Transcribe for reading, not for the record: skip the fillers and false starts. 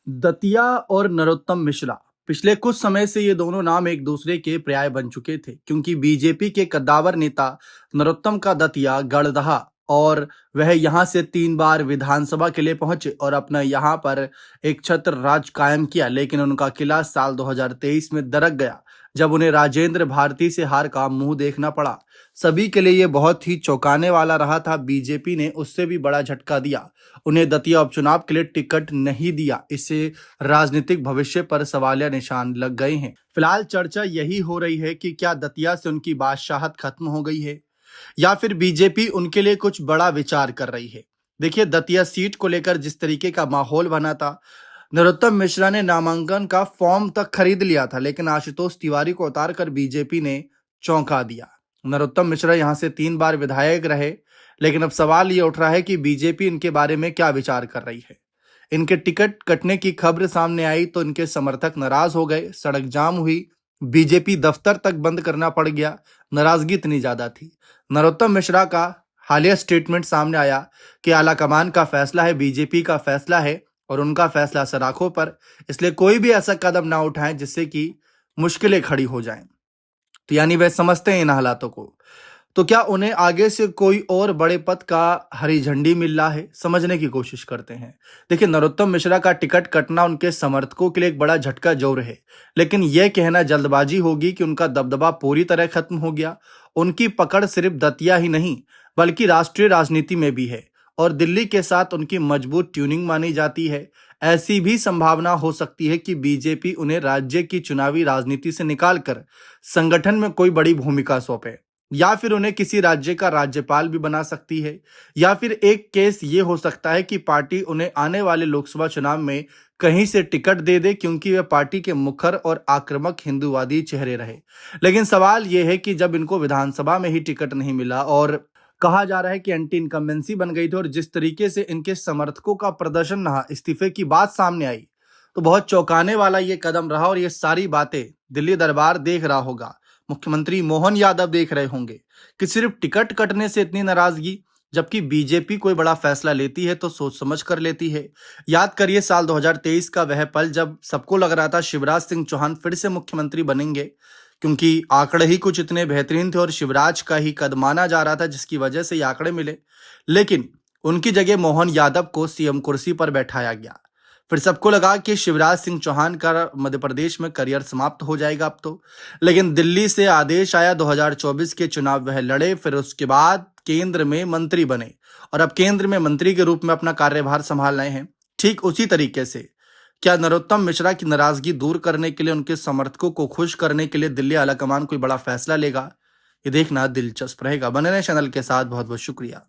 दतिया और नरोत्तम मिश्रा पिछले कुछ समय से ये दोनों नाम एक दूसरे के पर्याय बन चुके थे, क्योंकि बीजेपी के कद्दावर नेता नरोत्तम का दतिया गढ़ रहा और वह यहां से 3 बार विधानसभा के लिए पहुंचे और अपना यहां पर एक छत्र राज कायम किया। लेकिन उनका किला साल 2023 में दरक गया, जब उन्हें राजेंद्र भारती से हार का मुंह देखना पड़ा। सभी के लिए ये बहुत ही चौंकाने वाला रहा था। बीजेपी ने उससे भी बड़ा झटका दिया, उन्हें दतिया उपचुनाव के लिए टिकट नहीं दिया। इससे राजनीतिक भविष्य पर सवालिया निशान लग गए हैं। फिलहाल चर्चा यही हो रही है कि क्या दतिया से उनकी बादशाहत खत्म हो गई है या फिर बीजेपी उनके लिए कुछ बड़ा विचार कर रही है। देखिए, दतिया सीट को लेकर जिस तरीके का माहौल बना था, नरोत्तम मिश्रा ने नामांकन का फॉर्म तक खरीद लिया था, लेकिन आशुतोष तिवारी को उतारकर बीजेपी ने चौंका दिया। नरोत्तम मिश्रा यहां से 3 बार विधायक रहे, लेकिन अब सवाल ये उठ रहा है कि बीजेपी इनके बारे में क्या विचार कर रही है। इनके टिकट कटने की खबर सामने आई तो इनके समर्थक नाराज हो गए, सड़क जाम हुई, बीजेपी दफ्तर तक बंद करना पड़ गया। नाराजगी इतनी ज्यादा थी। नरोत्तम मिश्रा का हालिया स्टेटमेंट सामने आया कि आलाकमान का फैसला है, बीजेपी का फैसला है और उनका फैसला सराखों पर, इसलिए कोई भी ऐसा कदम ना उठाएं जिससे कि मुश्किलें खड़ी हो जाएं। तो यानी वह समझते हैं इन हालातों को। तो क्या उन्हें आगे से कोई और बड़े पद का हरी झंडी मिल रहा है? समझने की कोशिश करते हैं। देखिए, नरोत्तम मिश्रा का टिकट कटना उनके समर्थकों के लिए एक बड़ा झटका जरूर है, लेकिन यह कहना जल्दबाजी होगी कि उनका दबदबा पूरी तरह खत्म हो गया। उनकी पकड़ सिर्फ दतिया ही नहीं बल्कि राष्ट्रीय राजनीति में भी है और दिल्ली के साथ उनकी मजबूत ट्यूनिंग मानी जाती है। ऐसी भी संभावना हो सकती है कि बीजेपी उन्हें राज्य की चुनावी राजनीति से निकालकर संगठन में कोई बड़ी भूमिका सौंपे, या फिर उन्हें किसी राज्य का राज्यपाल भी बना सकती है। या फिर एक केस ये हो सकता है कि पार्टी उन्हें आने वाले लोकसभा चुनाव में कहीं से टिकट दे दे, क्योंकि वे पार्टी के मुखर और आक्रामक हिंदूवादी चेहरे रहे। लेकिन सवाल यह है कि जब इनको विधानसभा में ही टिकट नहीं मिला और कहा जा रहा है कि एंटी इनकम्बेंसी बन गई थी और जिस तरीके से इनके समर्थकों का प्रदर्शन रहा, इस्तीफे की बात सामने आई, तो बहुत चौंकाने वाला ये कदम रहा। और ये सारी बातें दिल्ली दरबार देख रहा होगा, मुख्यमंत्री मोहन यादव देख रहे होंगे कि सिर्फ टिकट कटने से इतनी नाराजगी, जबकि बीजेपी कोई बड़ा फैसला लेती है तो सोच समझ कर लेती है। याद करिए साल 2023 का वह पल जब सबको लग रहा था शिवराज सिंह चौहान फिर से मुख्यमंत्री बनेंगे, क्योंकि आंकड़े ही कुछ इतने बेहतरीन थे और शिवराज का ही कद माना जा रहा था, जिसकी वजह से ये आंकड़े मिले। लेकिन उनकी जगह मोहन यादव को सीएम कुर्सी पर बैठाया गया। फिर सबको लगा कि शिवराज सिंह चौहान का मध्य प्रदेश में करियर समाप्त हो जाएगा अब तो। लेकिन दिल्ली से आदेश आया, 2024 के चुनाव वह लड़े, फिर उसके बाद केंद्र में मंत्री बने और अब केंद्र में मंत्री के रूप में अपना कार्यभार संभाल रहे हैं। ठीक उसी तरीके से क्या नरोत्तम मिश्रा की नाराजगी दूर करने के लिए, उनके समर्थकों को खुश करने के लिए दिल्ली आलाकमान कोई बड़ा फैसला लेगा? ये देखना दिलचस्प रहेगा। बने रहें चैनल के साथ। बहुत बहुत शुक्रिया।